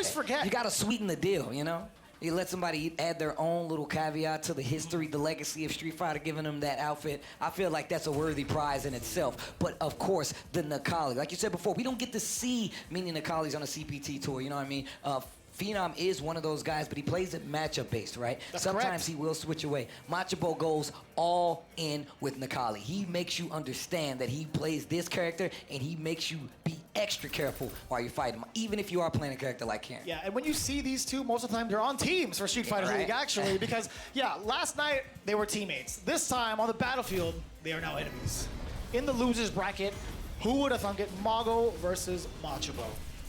always forget. You got to sweeten the deal, you know? You let somebody add their own little caveat to the history, the legacy of Street Fighter, giving them that outfit. I feel like that's a worthy prize in itself. But of course, the NECALLI. Like you said before, we don't get to see many NECALLIs on a CPT tour, you know what I mean? Phenom is one of those guys, but he plays it matchup based, right? That's Sometimes correct. he will switch away. Machabo goes all in with NECALLI. He makes you understand that he plays this character, and he makes you be extra careful while you're fighting him, even if you are playing a character like Karin. Yeah, and when you see these two, most of the time they're on teams for Street Fighter Right. League, actually, because, yeah, last night they were teammates. This time on the battlefield, they are now enemies. In the losers bracket, who would have thunk it? Mago versus Machabo.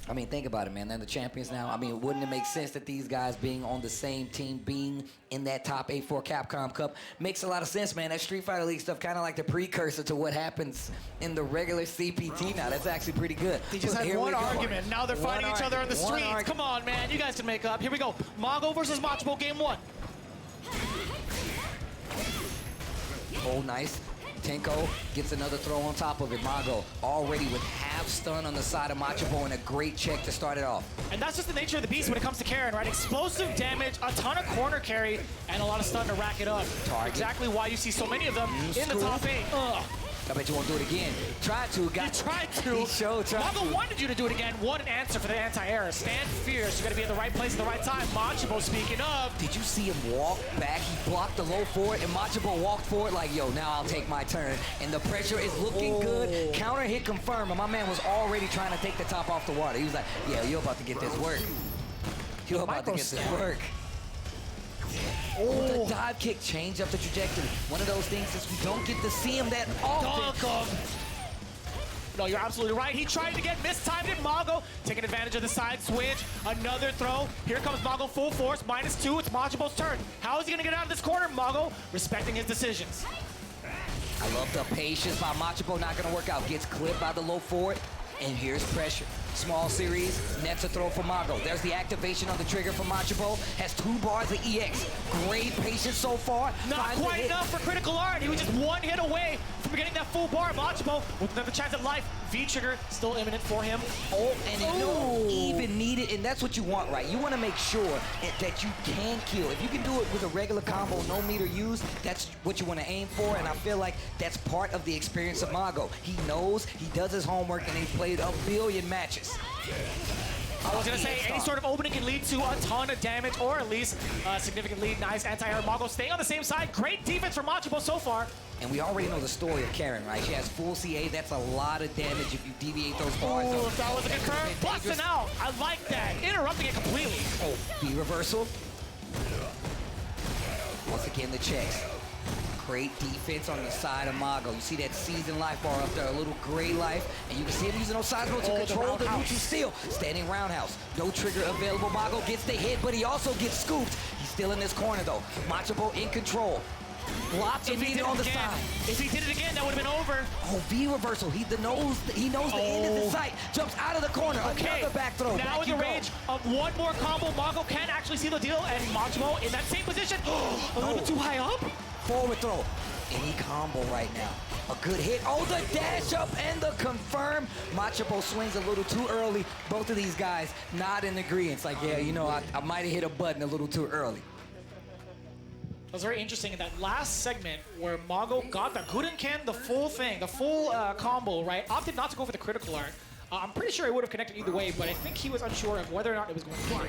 I mean, think about it, man. They're the champions now. I mean, wouldn't it make sense that these guys being on the same team, being in that top 8 for Capcom Cup, makes a lot of sense, man. That Street Fighter League stuff kind of like the precursor to what happens in the regular CPT now. That's actually pretty good. They just had one argument. Now they're fighting each other in the streets. Come on, man. You guys can make up. Here we go. Mago versus Machabo, game 1. Oh, nice. Tenko gets another throw on top of it. Mago already with half stun on the side of Machabo and a great check to start it off. And that's just the nature of the beast when it comes to Karin, right? Explosive damage, a ton of corner carry, and a lot of stun to rack it up. Target. Exactly why you see so many of them in the top 8. Ugh. I bet you won't do it again. Tried to. You tried to. He showed tried Mago to. wanted you to do it again. What an answer for the anti-air. Stand fierce. You got to be in the right place at the right time. Machabo, speaking of. Did you see him walk back? He blocked the low forward, and Machabo walked forward like, yo, now I'll take my turn. And the pressure is looking good. Counter hit confirmed, and my man was already trying to take the top off the water. He was like, yeah, you're about to get this work. You're about to get this work. Oh, the dive kick changed up the trajectory. One of those things is we don't get to see him that often. No, you're absolutely right. He tried to get mistimed it. Mago taking advantage of the side switch. Another throw. Here comes Mago full force. -2. It's Machabo's turn. How is he going to get out of this corner? Mago respecting his decisions. I love the patience by Machabo. Not going to work out. Gets clipped by the low forward. And here's pressure. Small series, nets a throw for Mago. There's the activation on the trigger for Machabo. Has 2 bars of EX. Great patience so far. Not quite enough for critical art. He was just one hit away from getting that full bar. Machabo with another chance at life. V-trigger still imminent for him. Oh, and you don't even need it, and that's what you want, right? You want to make sure that you can kill. If you can do it with a regular combo, no meter used, that's what you want to aim for, and I feel like that's part of the experience of Mago. He knows, he does his homework, and he's played a billion matches. I was going to say, any sort of opening can lead to a ton of damage, or at least a significant lead. Nice anti-air. Mago staying on the same side. Great defense from Machabo so far. And we already know the story of Karin, right? She has full CA. That's a lot of damage if you deviate those bars. Oh, if that was a good curve. Busting out. I like that. Interrupting it completely. Oh, B reversal. Once again, the checks. Great defense on the side of Mago. You see that seasoned life bar up there, a little gray life, and you can see him using those side moves to control the neutral steal. Standing roundhouse. No trigger available. Mago gets the hit, but he also gets scooped. He's still in this corner, though. Machabo in control. Lots of meter on the side. If he did it again, that would have been over. Oh, V reversal. He knows the end of the sight. Jumps out of the corner. Okay. Another back throw. Now in the range of one more combo, Mago can actually see the deal, and Machabo in that same position. A little bit too high up. Forward throw. Any combo right now. A good hit. Oh, the dash up and the confirm. Machabo swings a little too early. Both of these guys not in agreement. It's like, yeah, you know, I might have hit a button a little too early. It was very interesting in that last segment where Mago got the Gudenken, the full thing, the full combo, right? Opted not to go for the critical art. I'm pretty sure it would have connected either way, but I think he was unsure of whether or not it was going to work.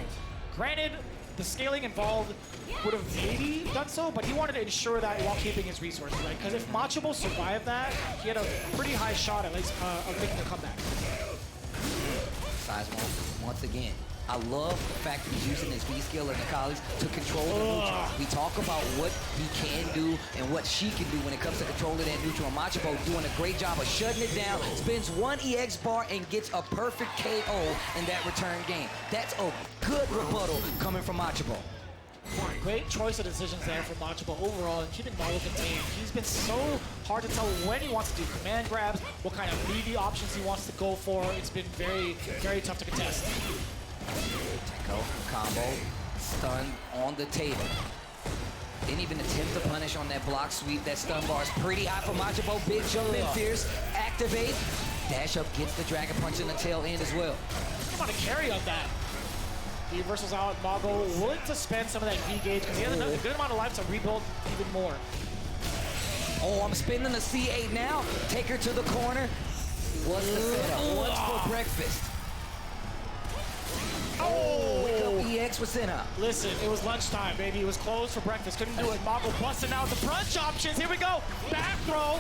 Granted, the scaling involved would have maybe done so, but he wanted to ensure that while keeping his resources, right? Because if Machabo survived that, he had a pretty high shot at least of making a comeback. Size once again. I love the fact that he's using his V-skill and NECALLIs to control the neutral. We talk about what he can do and what she can do when it comes to controlling that neutral. Machabo doing a great job of shutting it down, spins 1 EX bar and gets a perfect KO in that return game. That's a good rebuttal coming from Machabo. Great choice of decisions there for Machabo overall and keeping Mago contained. He's been so hard to tell when he wants to do command grabs, what kind of meaty options he wants to go for. It's been very, very tough to contest. Tenko, combo, stun on the table. Didn't even attempt to punish on that block sweep. That stun bar is pretty high for Machabo. Big jump in fierce. Activate. Dash up gets the dragon punch in the tail end as well. Come on, a carry on that. The reversal's out. Mago willing to spend some of that V gauge because he has a good amount of life to rebuild even more. Oh, I'm spinning the C8 now. Take her to the corner. What's the setup? What's for breakfast? Oh, wake up EX was in her. Listen, it was lunchtime, baby. It was closed for breakfast. Couldn't do it. Mago busting out the brunch options. Here we go. Back throw.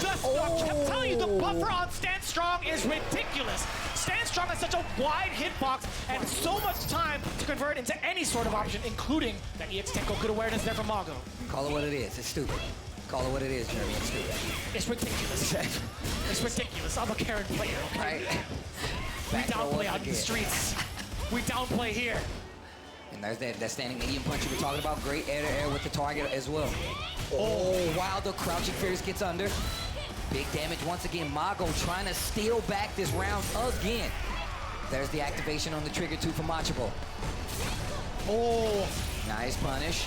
Just, I'm telling you, the buffer on Stand Strong is ridiculous. Stand Strong has such a wide hitbox and so much time to convert into any sort of option, including that EX Tenko good awareness there from Mago. Call it what it is. It's stupid. Call it what it is, Jeremy. It's stupid. It's ridiculous. It's ridiculous. I'm a KARIN player, okay? Right. We downplay out in the streets. We downplay here. And there's that standing medium punch you were talking about. Great air-to-air with the target as well. Oh, wow, the crouching fierce gets under. Big damage once again. Mago trying to steal back this round again. There's the activation on the trigger too for Machabo. Oh, nice punish.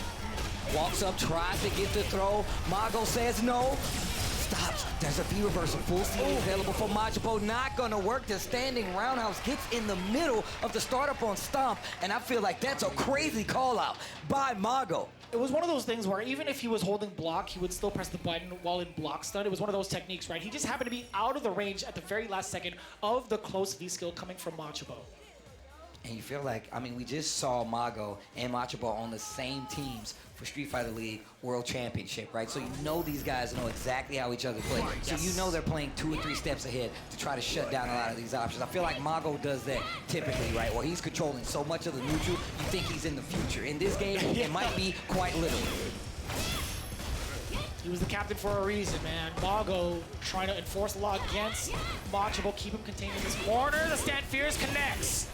Walks up, tries to get the throw. Mago says no. Stops. There's a V reversal. Full CD available for Machabo. Not gonna work. The standing roundhouse gets in the middle of the startup on Stomp, and I feel like that's a crazy call out by Mago. It was one of those things where even if he was holding block, he would still press the button while in block stun. It was one of those techniques, right? He just happened to be out of the range at the very last second of the close V skill coming from Machabo. And you feel like, I mean, we just saw Mago and Machabo on the same teams for Street Fighter League World Championship, right? So you know these guys know exactly how each other play. So you know they're playing 2 or 3 steps ahead to try to shut down a lot of these options. I feel like Mago does that typically, right? Where he's controlling so much of the neutral, you think he's in the future. In this game, it might be quite literally. He was the captain for a reason, man. Mago trying to enforce the law against Machabo, keep him contained in this corner. The Stand Fierce connects.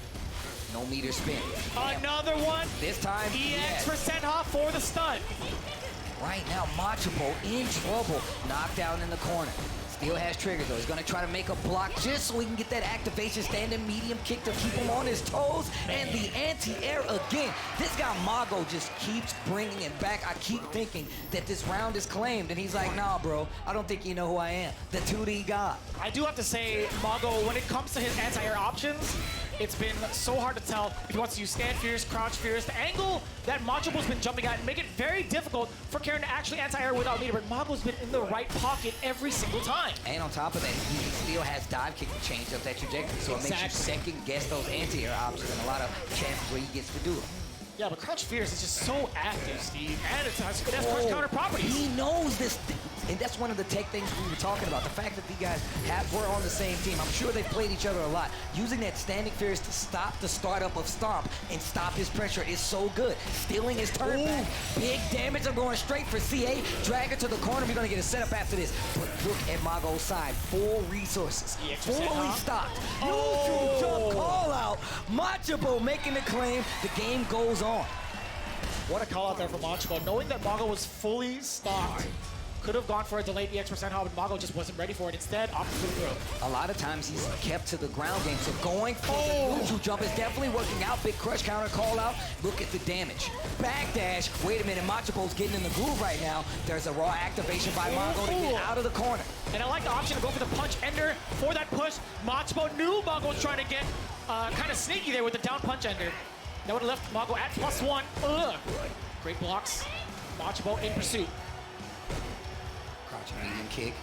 No meter spin. Another one. This time, EX for Senha for the stun. Right now, Machabo in trouble. Knockdown in the corner. Still has trigger though. He's gonna try to make a block just so he can get that activation standing medium kick to keep him on his toes. And the anti-air again. This guy Mago just keeps bringing it back. I keep thinking that this round is claimed. And he's like, nah, bro, I don't think you know who I am. The 2D god. I do have to say, Mago, when it comes to his anti-air options, it's been so hard to tell if he wants to use Stand Fierce, Crouch Fierce, the angle that Machabo's been jumping at and make it very difficult for KARIN to actually anti-air without meter, but Mago's been in the right pocket every single time. And on top of that, he still has dive kick to change up that trajectory, so it makes you second guess those anti-air options and a lot of chances where he gets to do it. Yeah, but Crouch Fierce is just so active, Steve, and it has crush counter properties. He knows this, and that's one of the tech things we were talking about. The fact that these guys were on the same team. I'm sure they played each other a lot. Using that standing Fierce to stop the startup of Stomp and stop his pressure is so good. Stealing his turn back. Big damage. I'm going straight for CA. Drag it to the corner. We're going to get a setup after this. But look at Mago's side. Full resources. Fully stocked. Neutral jump call out. Machabo making the claim. The game goes on. What a call out there from Machabo. Knowing that Mago was fully stocked, could have gone for a delayed EX percent hop, but Mago just wasn't ready for it. Instead, opted for the throw. A lot of times he's kept to the ground game, so going for the neutral jump is definitely working out. Big crush counter call out. Look at the damage. Backdash. Wait a minute, Machabo's getting in the groove right now. There's a raw activation by Mago to get out of the corner. And I like the option to go for the punch ender for that push. Machabo knew Mago was trying to get kind of sneaky there with the down punch ender. That would have left Mago at +1. Ugh. Great blocks. Machabo in pursuit. Crouching medium kick.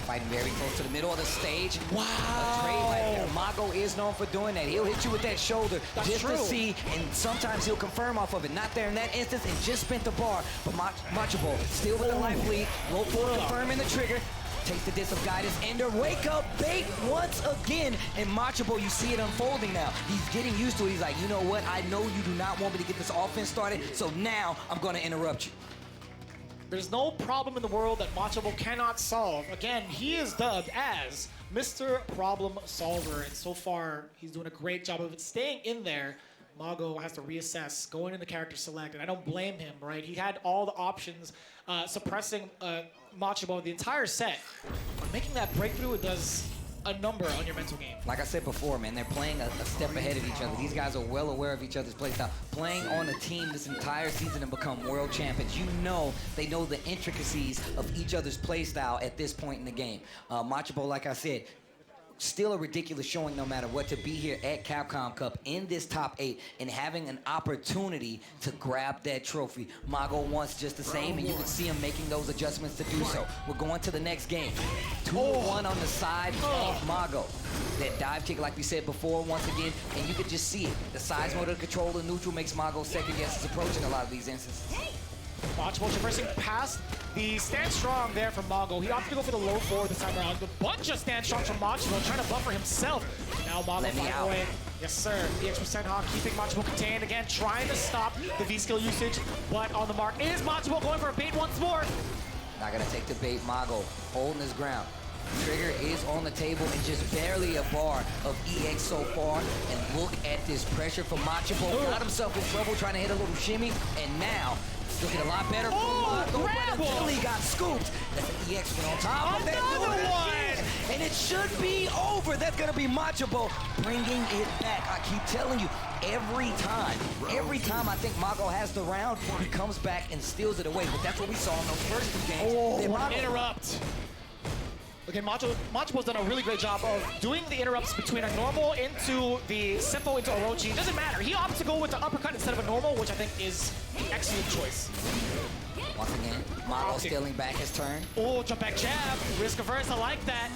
Fighting very close to the middle of the stage. Wow. A trade right there. Mago is known for doing that. He'll hit you with that shoulder to see, and sometimes he'll confirm off of it. Not there in that instance, and just spent the bar. But Machabo still with the life lead. Roll forward, confirming the trigger. Takes the disc of guidance. Ender, wake up, bait once again. And Machabo, you see it unfolding now. He's getting used to it. He's like, you know what? I know you do not want me to get this offense started, so now I'm going to interrupt you. There's no problem in the world that Machabo cannot solve. Again, he is dubbed as Mr. Problem Solver, and so far, he's doing a great job of it. Staying in there, Mago has to reassess, going into character select, and I don't blame him, right? He had all the options, suppressing Machabo the entire set. But making that breakthrough, it does a number on your mental game. Like I said before, man, they're playing a step ahead of each other. These guys are well aware of each other's play style. Playing on a team this entire season and become world champions, you know they know the intricacies of each other's play style at this point in the game. Machabo, like I said, still a ridiculous showing no matter what to be here at Capcom Cup in this top 8 and having an opportunity to grab that trophy. Mago wants just the same, and you can see him making those adjustments to do so. We're going to the next game. 2-1 on the side of Mago. That dive kick, like we said before, once again, and you could just see it. The size mode of the controller neutral makes Mago second guess his approach in a lot of these instances. Machabo traversing past the stand strong there from Mago. He opted to go for the low forward this time around. A bunch of stand strong from Machabo, trying to buffer himself. Now Mago fighting away. Yes, sir. The X% Hawk keeping Machabo contained. Again, trying to stop the V-skill usage. But on the mark is Machabo going for a bait once more. Not gonna take the bait. Mago holding his ground. Trigger is on the table and just barely a bar of EX so far. And look at this pressure from Machabo. Got himself in trouble trying to hit a little shimmy. And now it's looking a lot better for Mago. But until he got scooped. That's the EX went on top of that. Another one! And it should be over. That's gonna be Machabo bringing it back. I keep telling you, every time I think Mago has the round, he comes back and steals it away. But that's what we saw in those first 2 games. Oh, interrupt. Okay, Machabo's done a really great job of doing the interrupts between a normal into the simple into Orochi. It doesn't matter. He opts to go with the uppercut instead of a normal, which I think is an excellent choice. Once again, Mago stealing back his turn. Oh, jump back jab. Risk averse, I like that.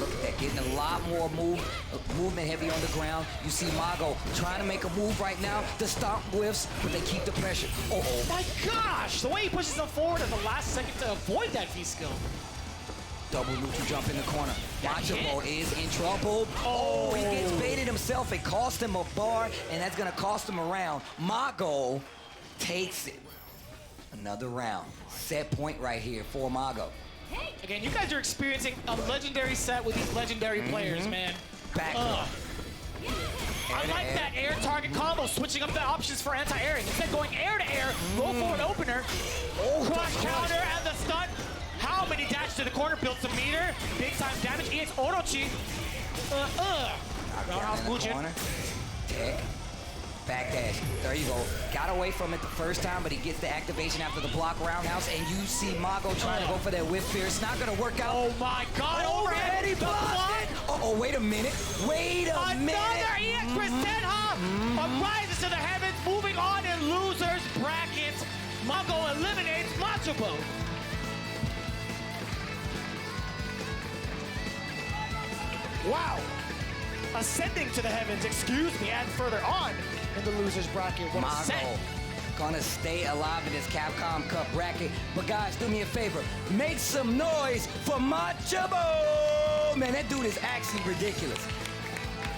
Look at that, getting a lot more movement heavy on the ground. You see Mago trying to make a move right now. The stomp whiffs, but they keep the pressure. Oh my gosh! The way he pushes him forward at the last second to avoid that V-skill. Double neutral jump in the corner. Machabo is in trouble. Oh, he gets baited himself. It cost him a bar, and that's gonna cost him a round. Mago takes it. Another round. Set point right here for Mago. Again, you guys are experiencing a legendary set with these legendary players, man. Back up. I like that air target combo, switching up the options for anti-airing. Instead going air to air, low forward opener, crush counter, and the stun. How many dash to the corner, builds a meter, big time damage, it's Orochi. Roundhouse Bujin. Tech. Backdash. There you go. Got away from it the first time, but he gets the activation after the block roundhouse, and you see Mago trying to go for that whip fear. It's not going to work out. Oh my God, overhead. He blocked it. Uh-oh, wait a minute. Wait a minute. Another EX% Hop. Rises to the heavens, moving on in losers brackets. Mago eliminates Machabo. Wow. Ascending to the heavens, excuse me, and further on in the losers bracket. What a set. Mago gonna stay alive in this Capcom Cup bracket. But guys, do me a favor. Make some noise for Machabo! Man, that dude is actually ridiculous.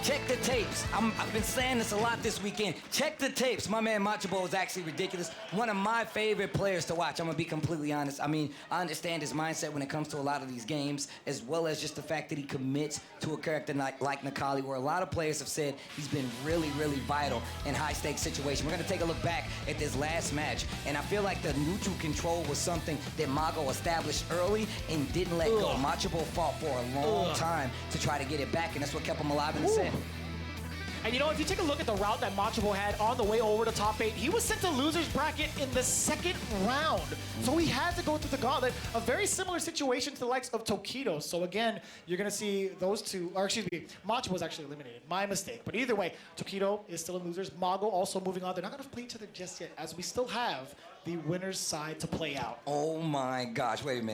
Check the tapes. I've been saying this a lot this weekend. Check the tapes. My man Machabo is actually ridiculous. One of my favorite players to watch. I'm gonna be completely honest. I mean, I understand his mindset when it comes to a lot of these games, as well as just the fact that he commits to a character like NECALLI, where a lot of players have said he's been really, really vital in high-stakes situations. We're gonna take a look back at this last match, and I feel like the neutral control was something that Mago established early and didn't let go. Machabo fought for a long time to try to get it back, and that's what kept him alive in the set. And you know, if you take a look at the route that Machabo had on the way over to top 8, he was sent to losers bracket in the second round. So he had to go through the gauntlet. A very similar situation to the likes of Tokido. So again, you're gonna see those two, or excuse me, Machabo was actually eliminated. My mistake. But either way, Tokido is still in losers. Mago also moving on. They're not gonna play each other just yet, as we still have the winner's side to play out. Oh my gosh, wait a minute.